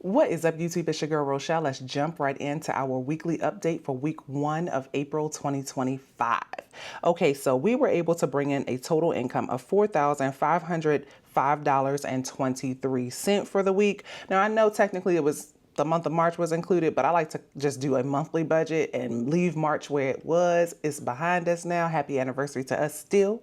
What is up, YouTube? It's your girl, Rochelle. Let's jump right into our weekly update for week 1 of April 2025. Okay, so we were able to bring in a total income of $4,505.23 for the week. Now, I know technically it was the month of March was included, but I like to just do a monthly budget and leave March where it was. It's behind us now. Happy anniversary to us still.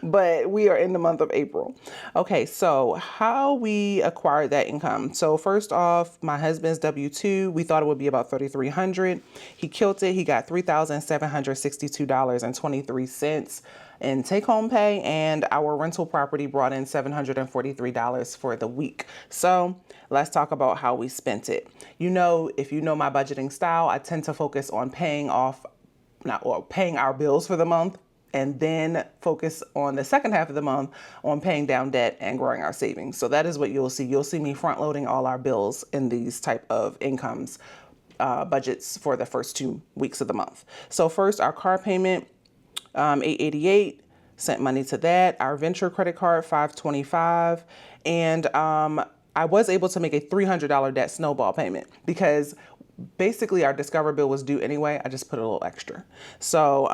But we are in the month of April. Okay, so how we acquired that income. So first off, my husband's W-2, we thought it would be about $3,300. He killed it. He got $3,762.23 in take-home pay, and our rental property brought in $743 for the week. So let's talk about how we spent it. You know, if you know my budgeting style, I tend to focus on paying our bills for the month, and then focus on the second half of the month on paying down debt and growing our savings. So that is what you'll see. You'll see me front loading all our bills in these type of incomes budgets for the first 2 weeks of the month. So first, our car payment, $888, sent money to that. Our venture credit card, $525, and I was able to make a $300 debt snowball payment because basically our Discover bill was due anyway. I just put a little extra. So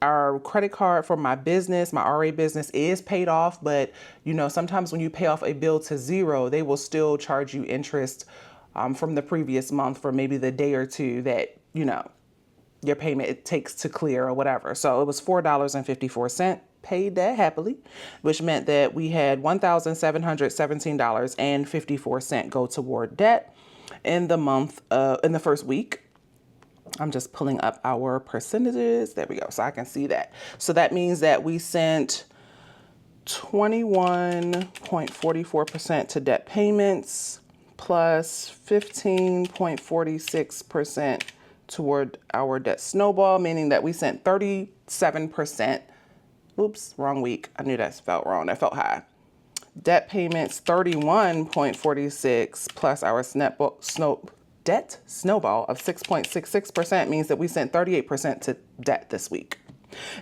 our credit card for my business, my RA business, is paid off, but you know, sometimes when you pay off a bill to zero, they will still charge you interest from the previous month for maybe the day or two that, you know, your payment it takes to clear or whatever. So it was $4.54. Paid that happily, which meant that we had $1,717.54 go toward debt in the first week. I'm just pulling up our percentages. There we go. So I can see that. So that means that we sent 21.44% to debt payments plus 15.46% toward our debt snowball, meaning that we sent 37%. Oops, wrong week. I knew that felt wrong. That felt high. Debt payments, 31.46 plus our debt snowball of 6.66% means that we sent 38% to debt this week.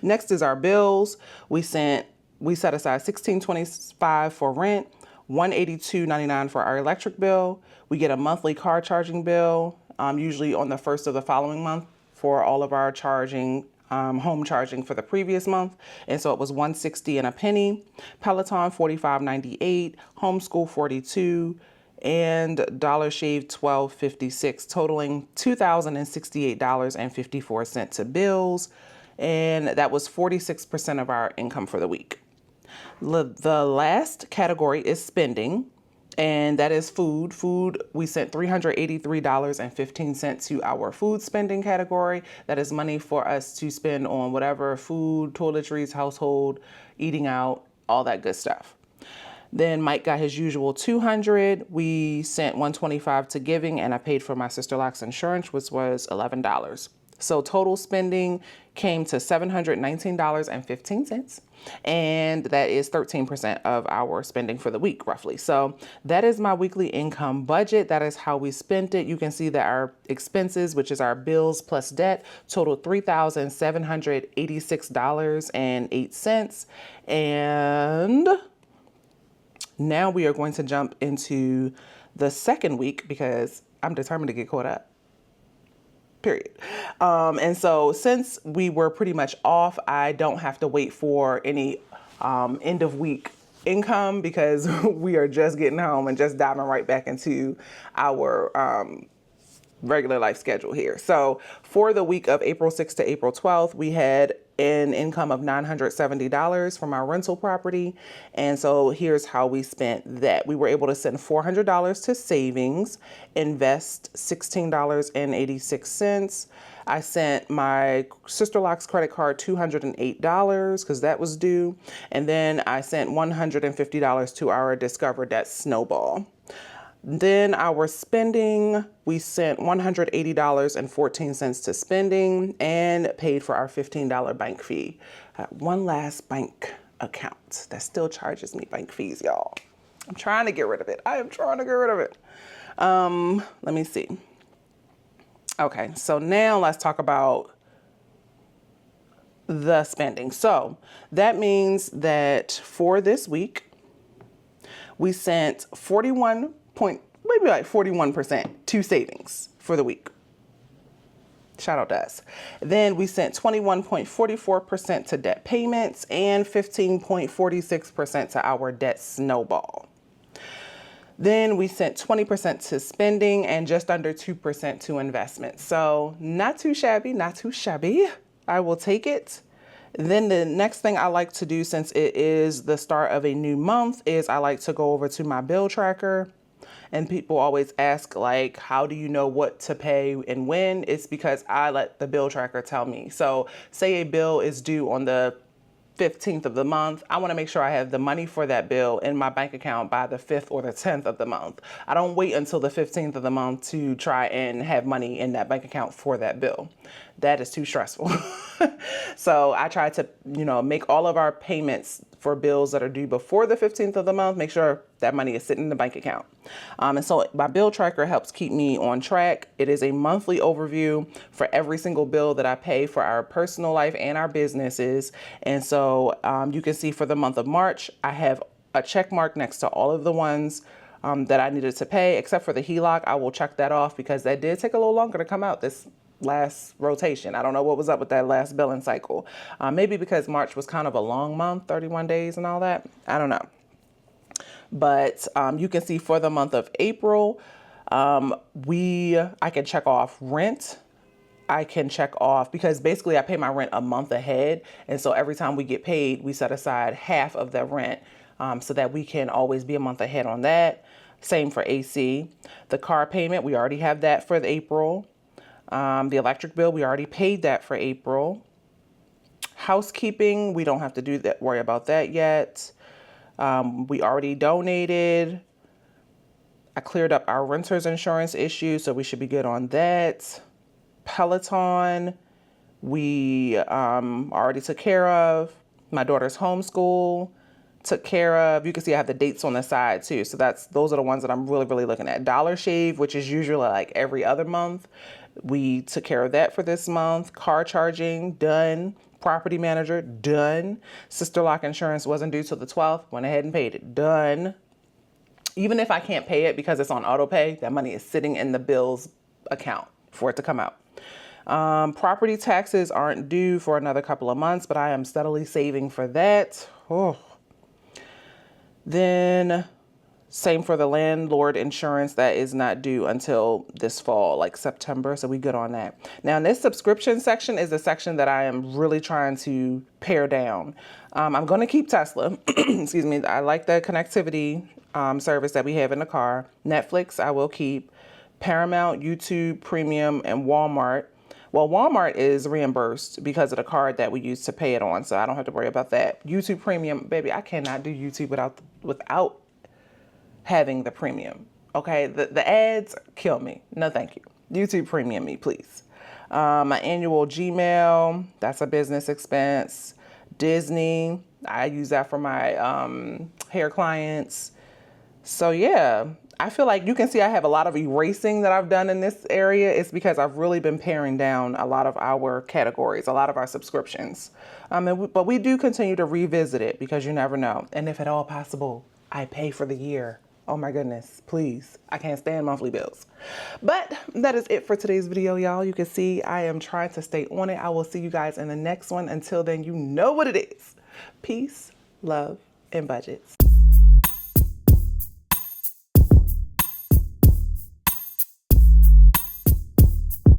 Next is our bills. We set aside $16.25 for rent, $182.99 for our electric bill. We get a monthly car charging bill, usually on the first of the following month for all of our charging, home charging for the previous month. And so it was $1.60 and a penny. Peloton, $45.98, homeschool, $42, and Dollar Shave, $12.56, totaling $2,068.54 to bills. And that was 46% of our income for the week. The last category is spending, and that is food. Food, we sent $383.15 to our food spending category. That is money for us to spend on whatever food, toiletries, household, eating out, all that good stuff. Then Mike got his usual $200. We sent $125 to giving, and I paid for my sister-in-law's insurance, which was $11. So total spending came to $719.15, and that is 13% of our spending for the week, roughly. So that is my weekly income budget. That is how we spent it. You can see that our expenses, which is our bills plus debt, totaled $3,786.08. And now we are going to jump into the second week because I'm determined to get caught up. Period. And so since we were pretty much off, I don't have to wait for any end of week income because we are just getting home and just diving right back into our regular life schedule here. So for the week of April 6th to April 12th, we had an income of $970 from our rental property. And so here's how we spent that. We were able to send $400 to savings, invest $16.86. I sent my sister-in-law's credit card $208 because that was due. And then I sent $150 to our Discover debt snowball. Then our spending, we sent $180.14 to spending and paid for our $15 bank fee. One last bank account that still charges me bank fees, y'all. I'm trying to get rid of it. I am trying to get rid of it. Let me see. Okay, so now let's talk about the spending. So that means that for this week, we sent maybe like 41% to savings for the week. Shout out to us. Then we sent 21.44% to debt payments and 15.46% to our debt snowball. Then we sent 20% to spending and just under 2% to investments. So not too shabby, not too shabby. I will take it. Then the next thing I like to do, since it is the start of a new month, is I like to go over to my bill tracker. And people always ask, like, how do you know what to pay and when? It's because I let the bill tracker tell me. So say a bill is due on the 15th of the month. I want to make sure I have the money for that bill in my bank account by the 5th or the 10th of the month. I don't wait until the 15th of the month to try and have money in that bank account for that bill. That is too stressful. So I try to, make all of our payments for bills that are due before the 15th of the month, make sure that money is sitting in the bank account. And so my bill tracker helps keep me on track. It is a monthly overview for every single bill that I pay for our personal life and our businesses. And so you can see for the month of March, I have a check mark next to all of the ones that I needed to pay, except for the HELOC. I will check that off because that did take a little longer to come out this last rotation. I don't know what was up with that last billing cycle. Maybe because March was kind of a long month, 31 days and all that. I don't know. But you can see for the month of April, I can check off rent. I can check off, because basically I pay my rent a month ahead. And so every time we get paid, we set aside half of the rent so that we can always be a month ahead on that. Same for AC. The car payment, we already have that for the April. The electric bill, we already paid that for April. Housekeeping, we don't have to worry about that yet. We already donated. I cleared up our renter's insurance issue, so we should be good on that. Peloton, we already took care of. My daughter's homeschool, took care of. You can see I have the dates on the side too. So those are the ones that I'm really, really looking at. Dollar Shave, which is usually like every other month. We took care of that for this month. Car charging, done. Property manager, done. Sister Lock insurance wasn't due till the 12th. Went ahead and paid it, done. Even if I can't pay it because it's on auto pay, that money is sitting in the bills account for it to come out. Property taxes aren't due for another couple of months, but I am steadily saving for that. Oh. Then same for the landlord insurance, that is not due until this fall, like September. So we good on that. Now this subscription section is the section that I am really trying to pare down. I'm going to keep Tesla. Excuse me. I like the connectivity service that we have in the car. Netflix, I will keep. Paramount, YouTube Premium, and Walmart. Well, Walmart is reimbursed because of the card that we use to pay it on, so I don't have to worry about that. YouTube Premium, baby, I cannot do YouTube without having the premium. Okay, the ads kill me. No, thank you. YouTube Premium me, please. My annual Gmail, that's a business expense. Disney, I use that for my hair clients. So yeah, I feel like you can see I have a lot of erasing that I've done in this area. It's because I've really been paring down a lot of our categories, a lot of our subscriptions. But we do continue to revisit it because you never know. And if at all possible, I pay for the year. Oh my goodness, please. I can't stand monthly bills. But that is it for today's video, y'all. You can see I am trying to stay on it. I will see you guys in the next one. Until then, you know what it is. Peace, love, and budgets.